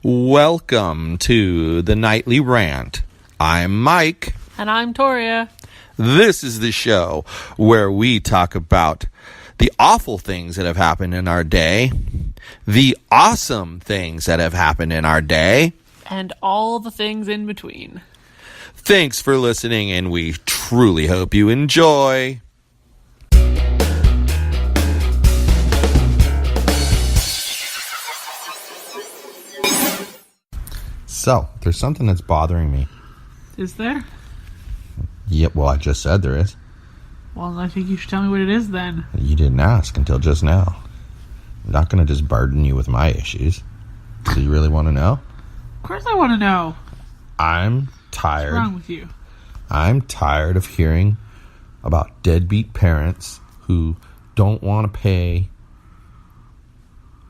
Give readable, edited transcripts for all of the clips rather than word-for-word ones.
Welcome to the Nightly Rant. I'm Mike. And I'm Torya. This is the show where we talk about the awful things that have happened in our day, the awesome things that have happened in our day, and all the things in between. Thanks for listening, and we truly hope you enjoy. So, there's something that's bothering me. Is there? Yep, well, I just said there is. Well, I think you should tell me what it is then. You didn't ask until just now. I'm not going to just burden you with my issues. Do you really want to know? Of course I want to know. I'm tired. What's wrong with you? I'm tired of hearing about deadbeat parents who don't want to pay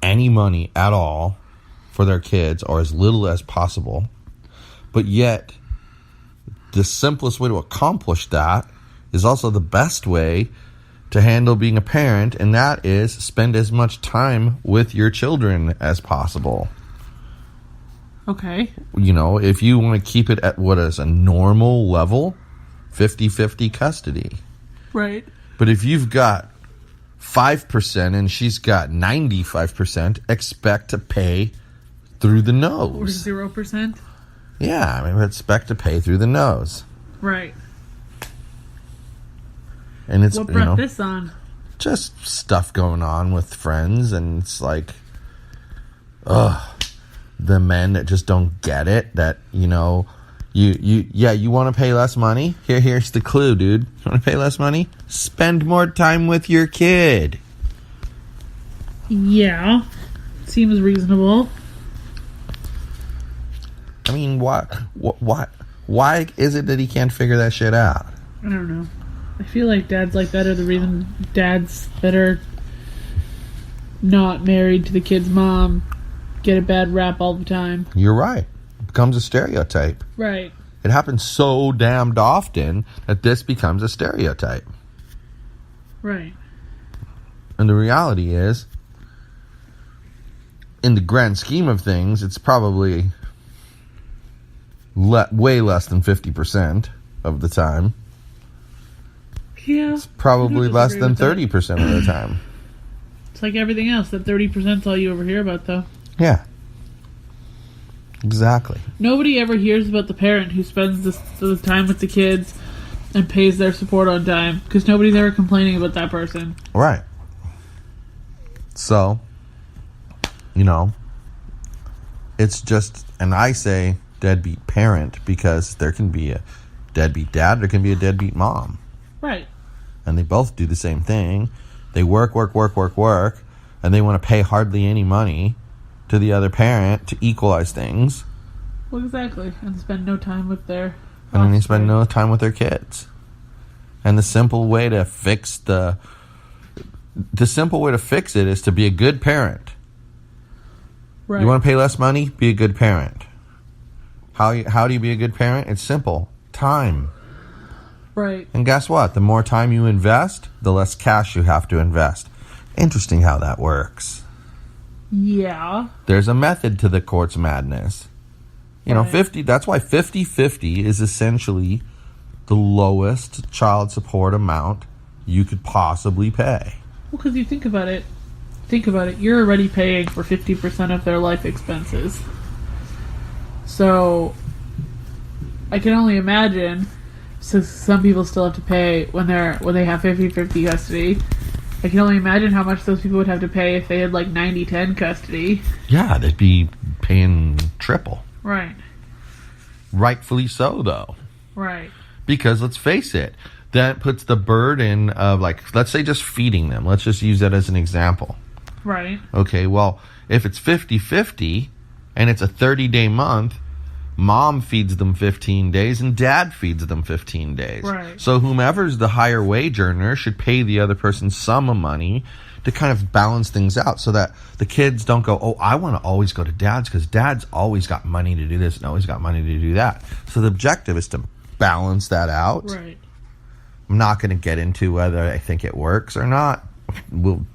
any money at all for their kids, or as little as possible. But yet, the simplest way to accomplish that is also the best way to handle being a parent, and that is spend as much time with your children as possible. Okay. You know, if you want to keep it at what is a normal level, 50-50 custody. Right. But if you've got 5% and she's got 95%, expect to pay through the nose. Or 0%? Yeah, I mean, expect to pay through the nose. Right. And it's, what brought this on? Just stuff going on with friends, and it's like, the men that just don't get it, that, you know, you want to pay less money? Here's the clue, dude. You want to pay less money? Spend more time with your kid. Yeah. Seems reasonable. I mean, why is it that he can't figure that shit out? I don't know. I feel like dads like that are the reason dads that are not married to the kid's mom get a bad rap all the time. You're right. It becomes a stereotype. Right. It happens so damned often that this becomes a stereotype. Right. And the reality is, in the grand scheme of things, it's probably way less than 50% of the time. Yeah. It's probably less than 30% of the time. It's like everything else. That 30% is all you ever hear about, though. Yeah. Exactly. Nobody ever hears about the parent who spends the time with the kids and pays their support on time, because nobody's ever complaining about that person. Right. So, you know, it's just, and I say deadbeat parent because there can be a deadbeat dad, there can be a deadbeat mom. Right. And they both do the same thing. They work, and they want to pay hardly any money to the other parent to equalize things. Well, exactly. And spend no time with their And then they spend no time with their kids. And the simple way to fix it is to be a good parent. Right. You want to pay less money? Be a good parent. How do you be a good parent? It's simple. Time. Right. And guess what? The more time you invest, the less cash you have to invest. Interesting how that works. Yeah. There's a method to the court's madness. You know, 50. That's why 50-50 is essentially the lowest child support amount you could possibly pay. Well, because you think about it. You're already paying for 50% of their life expenses. So, I can only imagine. So some people still have to pay when they have 50-50 custody. I can only imagine how much those people would have to pay if they had like 90-10 custody. Yeah, they'd be paying triple. Right. Rightfully so, though. Right. Because let's face it, that puts the burden of, like, let's say just feeding them. Let's just use that as an example. Right. Okay, well, if it's 50-50 and it's a 30-day month, mom feeds them 15 days and dad feeds them 15 days. Right. So whomever's the higher wage earner should pay the other person some of money to kind of balance things out so that the kids don't go, oh, I want to always go to dad's because dad's always got money to do this and always got money to do that. So the objective is to balance that out. Right. I'm not going to get into whether I think it works or not.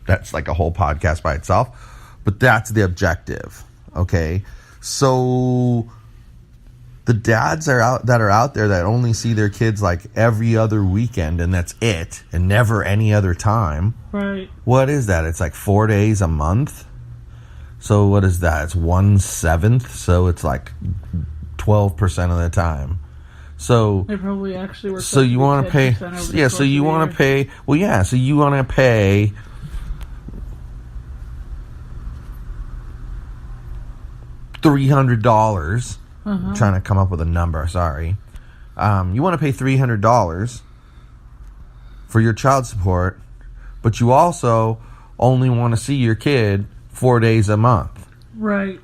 That's like a whole podcast by itself. But that's the objective, okay? So the dads that are out there that only see their kids like every other weekend and that's it, and never any other time. Right. What is that? It's like 4 days a month. So what is that? It's 1/7. So it's like 12% of the time. So they probably actually work. So you want to pay? Yeah. So you want to pay? Well, yeah. So you want to pay $300. Trying to come up with a number. Sorry. You want to pay $300 for your child support, but you also only want to see your kid 4 days a month. Right.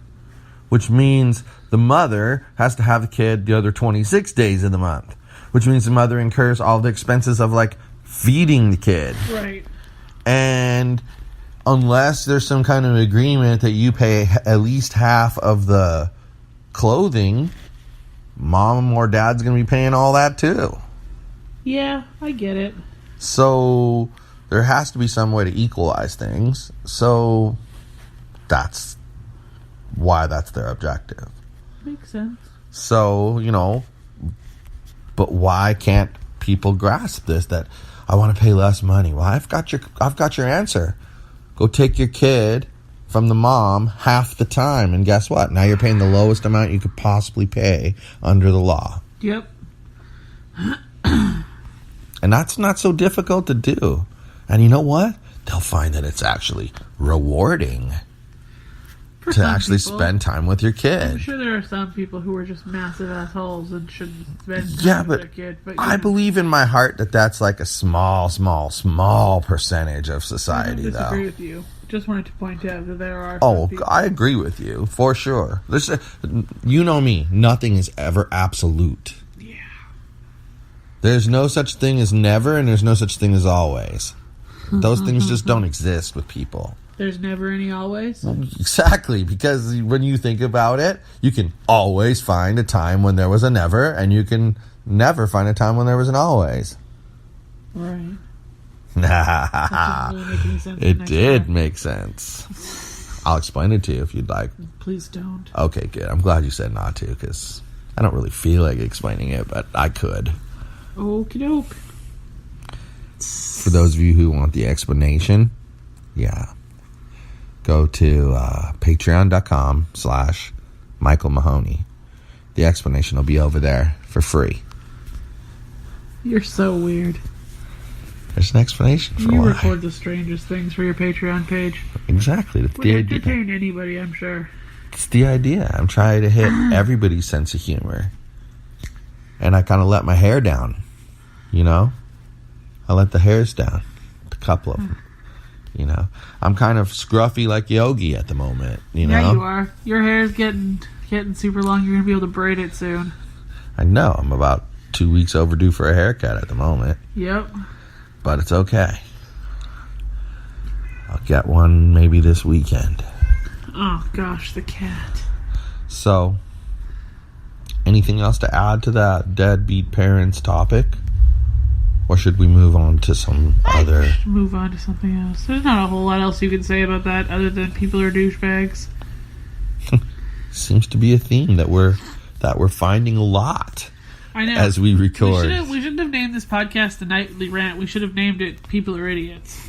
Which means the mother has to have the kid the other 26 days of the month. Which means the mother incurs all the expenses of like feeding the kid. Right. And unless there's some kind of agreement that you pay at least half of the clothing, mom or dad's going to be paying all that too. Yeah, I get it. So there has to be some way to equalize things. So that's why that's their objective. Makes sense. So, but why can't people grasp this, that I want to pay less money? Well, I've got your answer. Go take your kid from the mom half the time, and guess what? Now you're paying the lowest amount you could possibly pay under the law. Yep. And that's not so difficult to do. And you know what? They'll find that it's actually rewarding to actually spend time with your kid. I'm sure there are some people who are just massive assholes and shouldn't spend time with their kid. But I believe in my heart that that's like a small percentage of society, though. I disagree with you. Just wanted to point out that there are. Oh, I agree with you for sure. You know me. Nothing is ever absolute. Yeah. There's no such thing as never, and there's no such thing as always. Those things just don't exist with people. There's never any always? Exactly, because when you think about it, you can always find a time when there was a never, and you can never find a time when there was an always. Right. It did make sense. I'll explain it to you if you'd like. Please don't. Okay, good. I'm glad you said not to, because I don't really feel like explaining it, but I could. Okie doke. For those of you who want the explanation, yeah. Go to patreon.com/Michael Mahoney. The explanation will be over there for free. You're so weird. There's an explanation for why. You why. record the strangest things for your Patreon page. Exactly. That's the idea. Entertain anybody, I'm sure. It's the idea. I'm trying to hit everybody's sense of humor. And I kind of let my hair down. I let the hairs down. A couple of them. I'm kind of scruffy like Yogi at the moment. Yeah, you are. Your hair's getting super long. You're going to be able to braid it soon. I know. I'm about 2 weeks overdue for a haircut at the moment. Yep. But it's okay. I'll get one maybe this weekend. Oh, gosh, the cat. So, anything else to add to that Deadbeat Parents topic? Or should we move on to some other... Move on to something else. There's not a whole lot else you can say about that other than people are douchebags. Seems to be a theme that we're finding a lot. I know. As we record. We shouldn't have named this podcast The Nightly Rant. We should have named it People Are Idiots.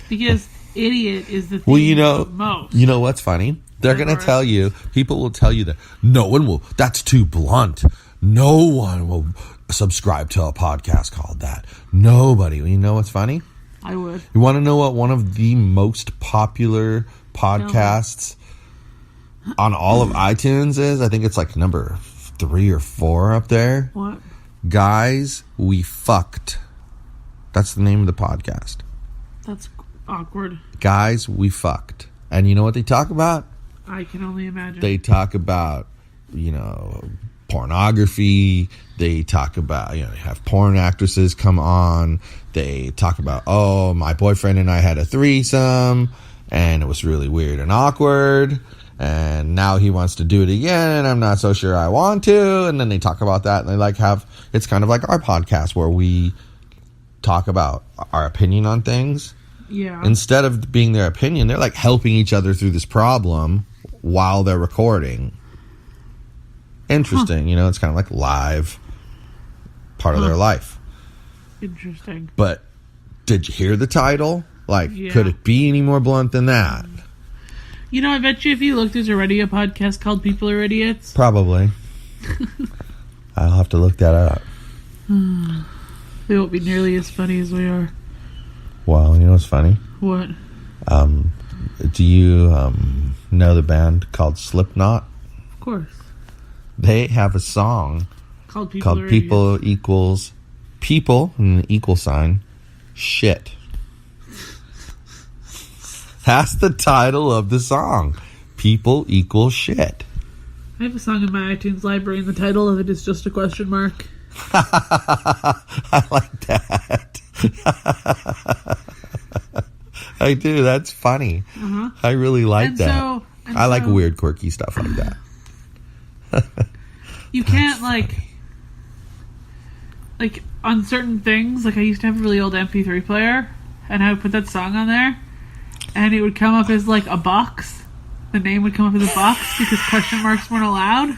Because idiot is the thing of most. You know what's funny? They're going to tell you, people will tell you that no one will, that's too blunt. No one will subscribe to a podcast called that. Nobody. You know what's funny? I would. You want to know what one of the most popular podcasts on all of iTunes is? I think it's like number 3 or 4 up there. What? Guys, We Fucked. That's the name of the podcast. That's awkward. Guys, We Fucked. And you know what they talk about? I can only imagine. They talk about, pornography. They talk about, they have porn actresses come on. They talk about, my boyfriend and I had a threesome, and it was really weird and awkward. And now he wants to do it again, and I'm not so sure I want to. And then they talk about that, and they it's kind of like our podcast where we talk about our opinion on things. Yeah. Instead of being their opinion, they're like helping each other through this problem while they're recording. Interesting. It's kind of like live part of their life. Interesting. But did you hear the title? Yeah. Could it be any more blunt than that? I bet you if you look, there's already a podcast called People Are Idiots. Probably. I'll have to look that up. They won't be nearly as funny as we are. Well, you know what's funny? What? Do you know the band called Slipknot? Of course. They have a song Called People Equals People and an equal sign Shit. That's the title of the song. People equal shit. I have a song in my iTunes library and the title of it is just a question mark. I like that. I do. That's funny. I really like that. I like weird, quirky stuff like that. You can't, like on certain things, I used to have a really old MP3 player, and I would put that song on there, and it would come up as, a box. The name would come up as a box because question marks weren't allowed.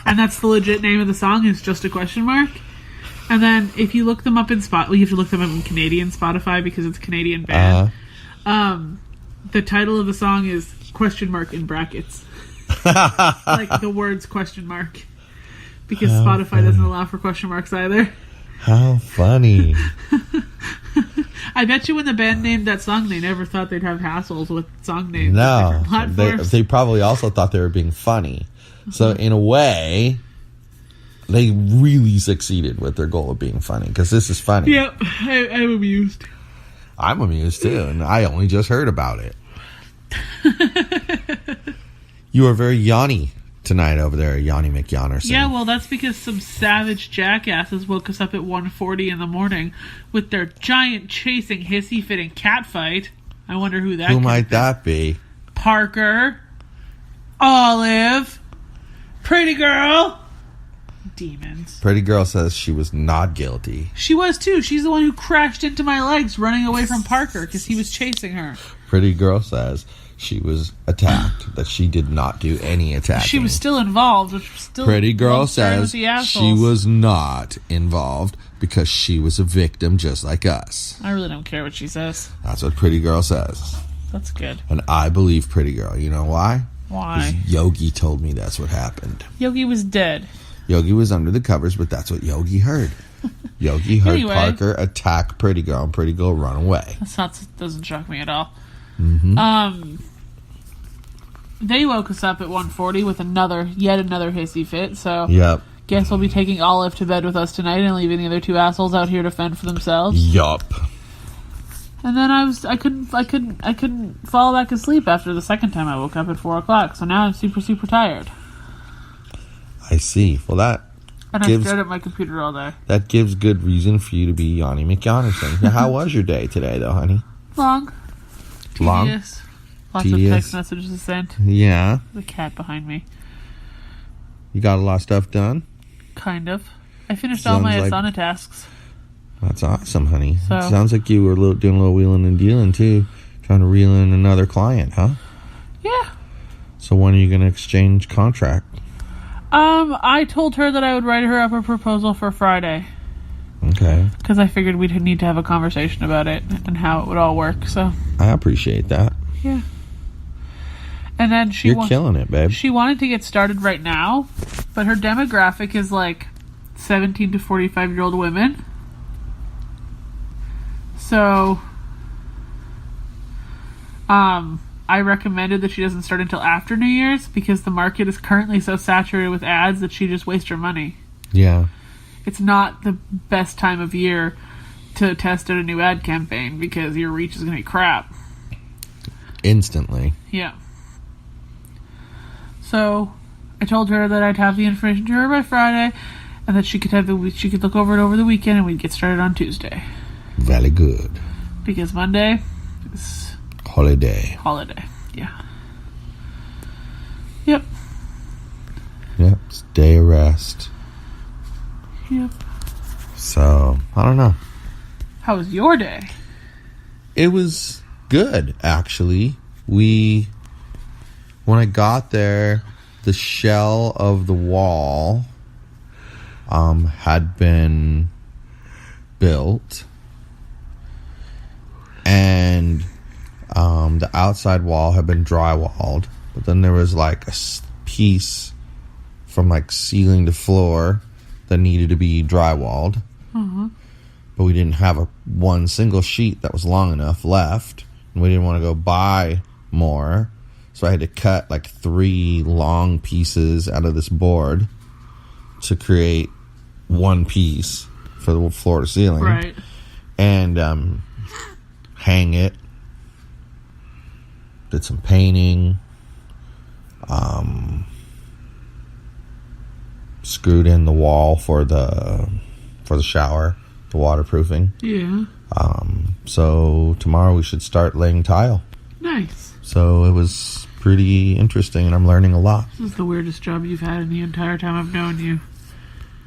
And that's the legit name of the song, is just a question mark. And then if you look them up in you have to look them up in Canadian Spotify because it's a Canadian band. The title of the song is question mark in brackets. The words question mark. Because Spotify doesn't allow for question marks either. How funny. I bet you when the band named that song, they never thought they'd have hassles with song names. No, platforms. they probably also thought they were being funny. So in a way, they really succeeded with their goal of being funny, because this is funny. Yep, I'm amused. I'm amused too, and I only just heard about it. You are very yawny tonight over there, Yanni McYonnerson. Yeah, well, that's because some savage jackasses woke us up at 1:40 in the morning with their giant chasing hissy-fitting cat fight. I wonder who that Who might that be? Parker. Olive. Pretty girl. Demons. Pretty girl says she was not guilty. She was too. She's the one who crashed into my legs running away from Parker because he was chasing her. Pretty girl says she was attacked, that she did not do any attacking. She was still involved, which was still... Pretty girl says she was not involved because she was a victim just like us. I really don't care what she says. That's what Pretty girl says. That's good. And I believe Pretty girl. You know why? Why? Because Yogi told me that's what happened. Yogi was dead. Yogi was under the covers, but that's what Yogi heard. Yogi heard Parker attack Pretty girl and Pretty girl run away. Doesn't shock me at all. Mm-hmm. They woke us up at 1:40 with yet another hissy fit. So yep. Guess we'll be taking Olive to bed with us tonight and leaving the other two assholes out here to fend for themselves. Yup. And then I couldn't fall back asleep after the second time I woke up at 4 o'clock. So now I'm super, super tired. I see. Well, I stared at my computer all day. That gives good reason for you to be Yanni McYonnerson. Now, how was your day today, though, honey? Long. Long? Tedious. Lots of text messages sent. Yeah. The cat behind me. You got a lot of stuff done? Kind of. I finished all my Asana tasks. That's awesome, honey. So, it sounds like you were doing a little wheeling and dealing, too. Trying to reel in another client, huh? Yeah. So when are you going to exchange contract? I told her that I would write her up a proposal for Friday. Okay. Because I figured we'd need to have a conversation about it and how it would all work, so. I appreciate that. Yeah. And then You're killing it, babe. She wanted to get started right now, but her demographic is 17 to 45-year-old women. So, I recommended that she doesn't start until after New Year's because the market is currently so saturated with ads that she just wastes her money. Yeah. It's not the best time of year to test out a new ad campaign because your reach is going to be crap. Instantly. Yeah. So, I told her that I'd have the information to her by Friday and that she could look over it over the weekend and we'd get started on Tuesday. Very good. Because Monday is... Holiday. Yeah. Yep. Yep. It's day of rest. Yep. So, I don't know. How was your day? It was good, actually. We When I got there, the shell of the wall had been built, and the outside wall had been drywalled, but then there was like a piece from like ceiling to floor that needed to be drywalled. But we didn't have one single sheet that was long enough left, and we didn't want to go buy more, so I had to cut like 3 long pieces out of this board to create one piece for the floor to ceiling, right? And hang it. Did some painting. Screwed in the wall for the shower, the waterproofing. Yeah. So tomorrow we should start laying tile. Nice. So it was pretty interesting, and I'm learning a lot. This is the weirdest job you've had in the entire time I've known you.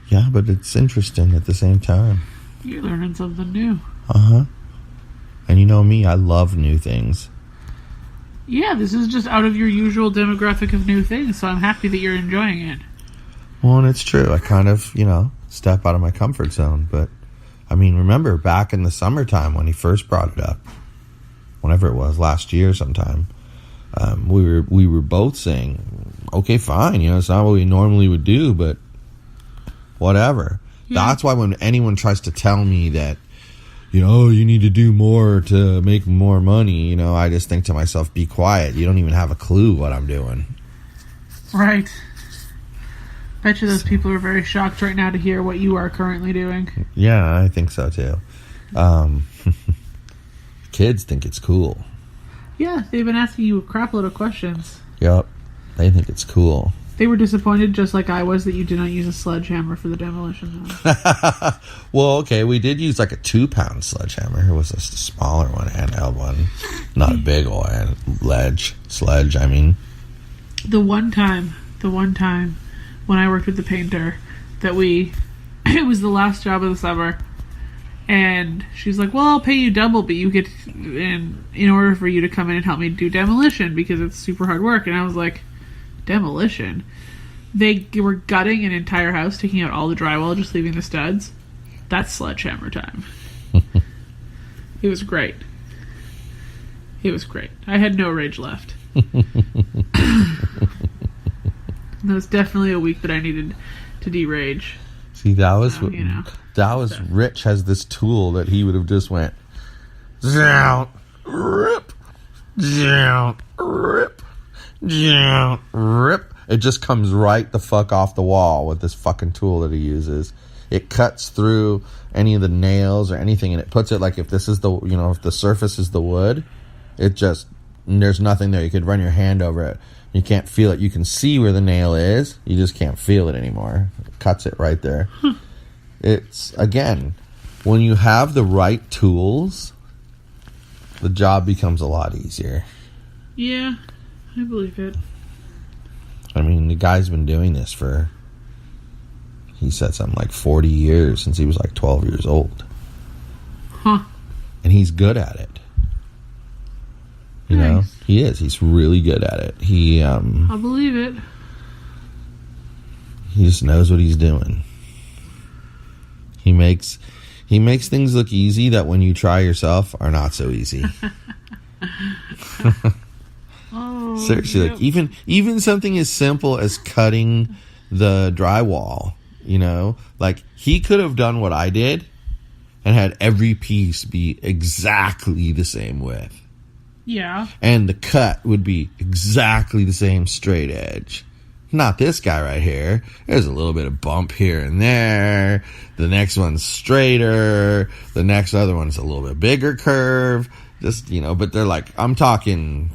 Yeah, but it's interesting at the same time. You're learning something new. And you know me, I love new things. Yeah, this is just out of your usual demographic of new things, so I'm happy that you're enjoying it. Well, and it's true. I kind of, step out of my comfort zone. But, I mean, remember back in the summertime when he first brought it up, whenever it was, last year sometime, we were both saying, okay, fine, it's not what we normally would do, but whatever. Yeah. That's why when anyone tries to tell me that, you need to do more to make more money, I just think to myself, be quiet. You don't even have a clue what I'm doing. Right. Bet you those people are very shocked right now to hear what you are currently doing. Yeah, I think so too. Kids think it's cool. Yeah, they've been asking you a crap load of questions. Yep, they think it's cool. They were disappointed, just like I was, that you did not use a sledgehammer for the demolition. Well, okay, we did use like a 2-pound sledgehammer. It was just a smaller one, handheld one. Not a big one. Sledge, I mean. The one time when I worked with the painter, that it was the last job of the summer, and she's like, well, I'll pay you double, but you get, in order for you to come in and help me do demolition, because it's super hard work. And I was like, demolition? They were gutting an entire house, taking out all the drywall, just leaving the studs. That's sledgehammer time. It was great. It was great. I had no rage left. That was definitely a week that I needed to de-rage. See, that was Rich has this tool that he would have just went, down, rip, down, rip, down, rip. It just comes right the fuck off the wall with this fucking tool that he uses. It cuts through any of the nails or anything, and it puts it like, if this is if the surface is the wood, there's nothing there. You could run your hand over it. You can't feel it. You can see where the nail is. You just can't feel it anymore. It cuts it right there. It's, again, when you have the right tools, the job becomes a lot easier. Yeah, I believe it. I mean, the guy's been doing this for, he said something like 40 years, since he was like 12 years old. Huh. And he's good at it. Nice. He is. He's really good at it. I believe it. He just knows what he's doing. He makes things look easy that when you try yourself are not so easy. Oh, seriously, yep. like even something as simple as cutting the drywall, like he could have done what I did and had every piece be exactly the same width. Yeah. And the cut would be exactly the same straight edge. Not this guy right here. There's a little bit of bump here and there. The next one's straighter. The next other one's a little bit bigger curve. Just, but they're like, I'm talking,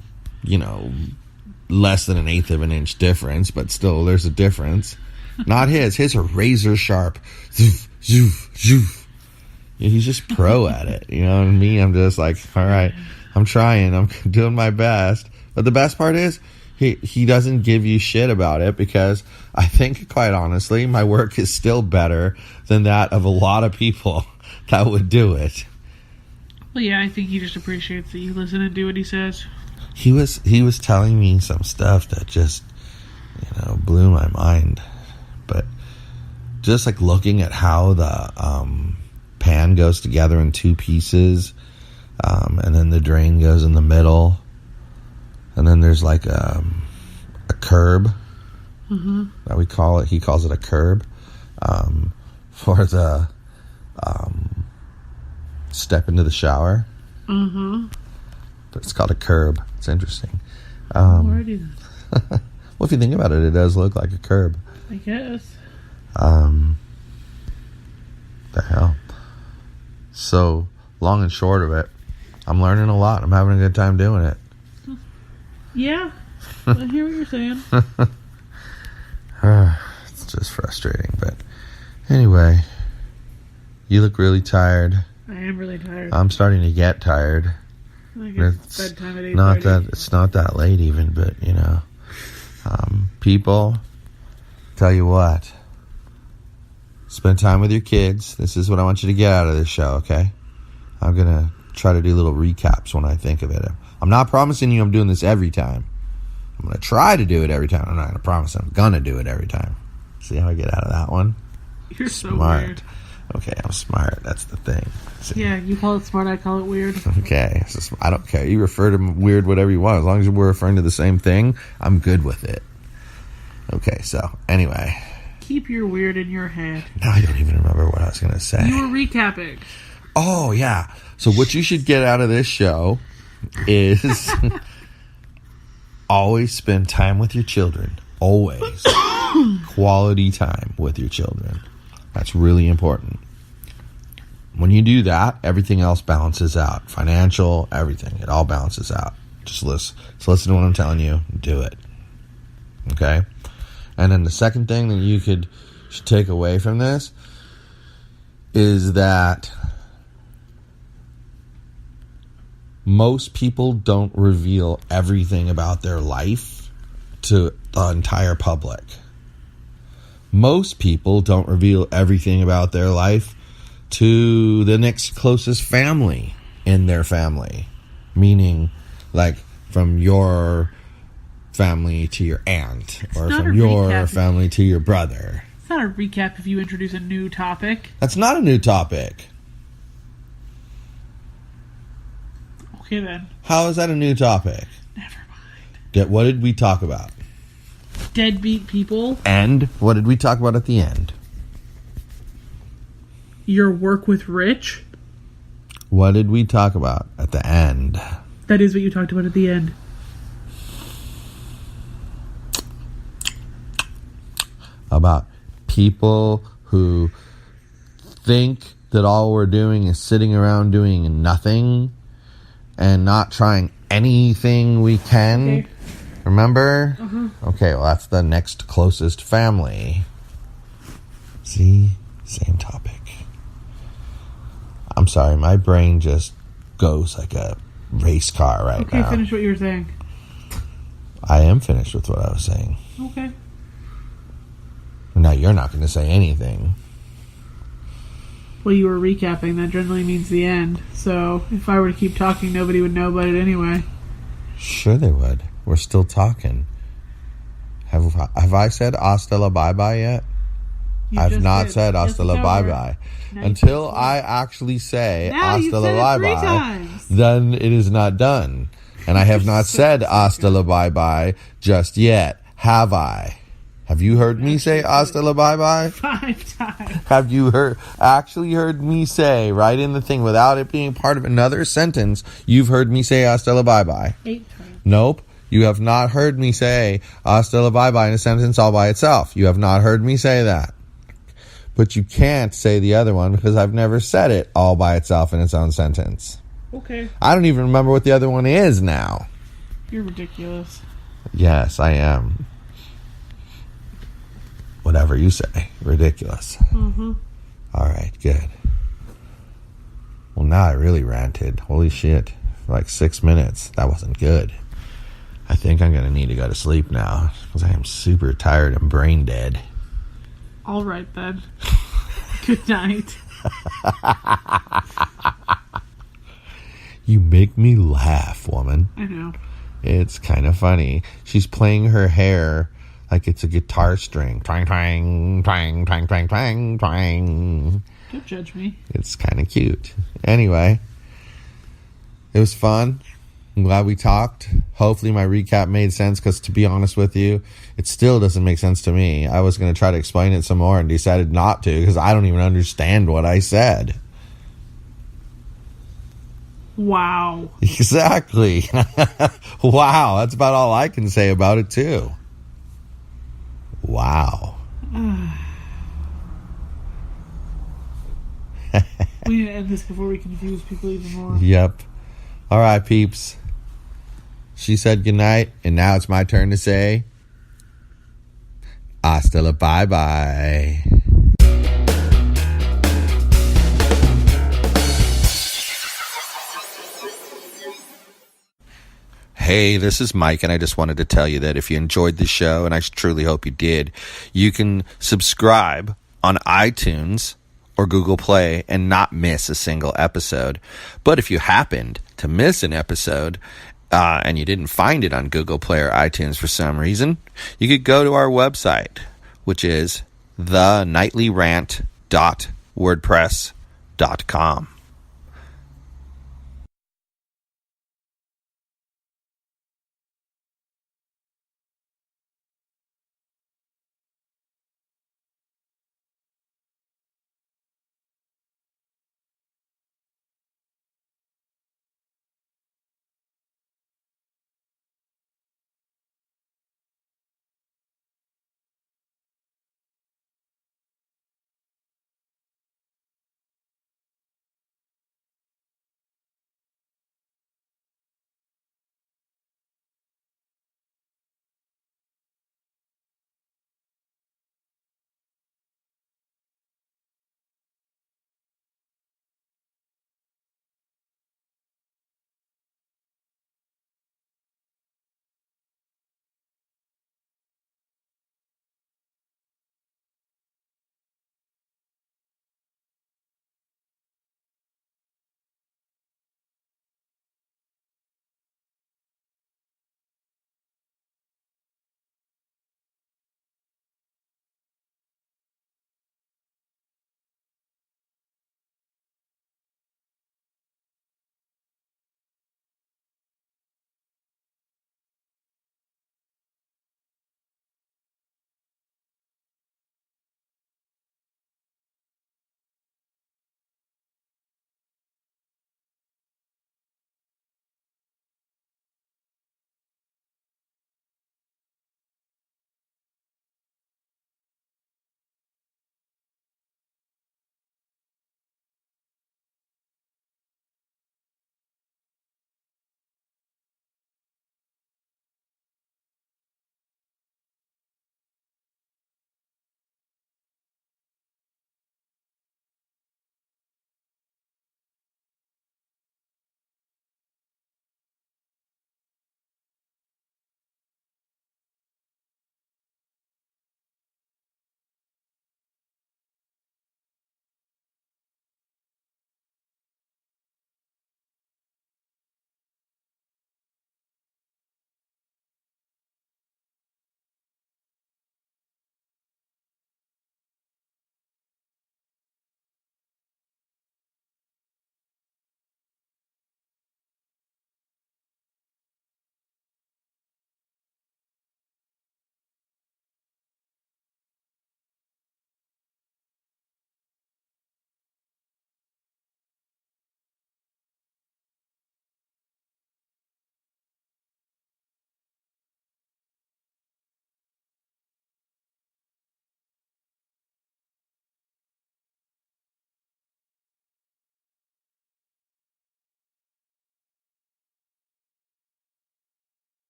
less than 1/8 of an inch difference, but still there's a difference. Not his. His are razor sharp. Zoof, zoof, zoof. He's just pro at it. And me, I'm just like, all right, I'm trying. I'm doing my best. But the best part is, he doesn't give you shit about it, because I think, quite honestly, my work is still better than that of a lot of people that would do it. Well, yeah, I think he just appreciates that you listen and do what he says. he was telling me some stuff that just, blew my mind. But just like looking at how the pan goes together in two pieces, and then the drain goes in the middle, and then there's like a curb that we call it. He calls it a curb for the step into the shower. But it's called a curb. It's interesting. Alrighty then. Well, if you think about it, it does look like a curb. I guess. The hell. So, long and short of it, I'm learning a lot. I'm having a good time doing it. Yeah. I hear what you're saying. It's just frustrating. But anyway, you look really tired. I am really tired. I'm starting to get tired. It's bedtime at 8:30. It's not that late even, but people, tell you what, spend time with your kids. This is what I want you to get out of this show, okay? I'm gonna try to do little recaps when I think of it. I'm not promising you I'm doing this every time. I'm gonna try to do it every time. I'm not gonna promise I'm gonna do it every time. See how I get out of that one? You're so Smart. weird. Okay, I'm smart. That's the thing. See? Yeah, you call it smart, I call it weird. Okay, I don't care. You refer to weird whatever you want. As long as we're referring to the same thing, I'm good with it. Okay, so anyway. Keep your weird in your head. Now I don't even remember what I was going to say. You were recapping. Oh, yeah. So what you should get out of this show is always spend time with your children. Always. Quality time with your children. That's really important. When you do that, everything else balances out. Financial, everything. It all balances out. Just listen to what I'm telling you. Do it. Okay? And then the second thing that you should take away from this is that most people don't reveal everything about their life to the entire public. Most people don't reveal everything about their life to the next closest family in their family. Meaning, like, from your family to your aunt, or from your family to your brother. It's not a recap if you introduce a new topic. That's not a new topic. Okay, then. How is that a new topic? Never mind. What did we talk about? Deadbeat people. And what did we talk about at the end? Your work with Rich. What did we talk about at the end? That is what you talked about at the end. About people who think that all we're doing is sitting around doing nothing and not trying anything we can. Okay. Remember? Uh-huh. Okay, well, that's the next closest family. See? Same topic. I'm sorry, my brain just goes like a race car right now. Okay, finish what you were saying. I am finished with what I was saying. Okay. Now you're not going to say anything. Well, you were recapping. That generally means the end. So, if I were to keep talking, nobody would know about it anyway. Sure they would. We're still talking. Have I said hasta la bye-bye yet? I've not said hasta la bye-bye. Until I actually say hasta la bye-bye, then it is not done. And I have not said hasta la bye-bye just yet. Have I? Have you heard me say hasta la bye-bye? 5 times. Have you actually heard me say, right in the thing, without it being part of another sentence, you've heard me say hasta la bye-bye? 8 times. Nope. You have not heard me say hasta la bye-bye in a sentence all by itself. You have not heard me say that. But you can't say the other one because I've never said it all by itself in its own sentence. Okay. I don't even remember what the other one is now. You're ridiculous. Yes, I am. Whatever you say. Ridiculous. Mm-hmm. All right, good. Well, now I really ranted. Holy shit. For like 6 minutes. That wasn't good. I think I'm going to need to go to sleep now because I am super tired and brain dead. All right, then. Good night. You make me laugh, woman. I know. It's kind of funny. She's playing her hair like it's a guitar string. Twang, twang, twang, twang, twang, twang, twang. Don't judge me. It's kind of cute. Anyway, it was fun. I'm glad we talked. Hopefully my recap made sense, because to be honest with you, it still doesn't make sense to me. I was going to try to explain it some more and decided not to, because I don't even understand what I said. Wow. Exactly. Wow. That's about all I can say about it, too. Wow. We need to end this before we confuse people even more. Yep. All right, peeps. She said goodnight, and now it's my turn to say hasta la bye-bye. Hey, this is Mike, and I just wanted to tell you that if you enjoyed the show, and I truly hope you did, you can subscribe on iTunes or Google Play and not miss a single episode. But if you happened to miss an episode and you didn't find it on Google Play or iTunes for some reason, you could go to our website, which is theNightlyRant.wordpress.com.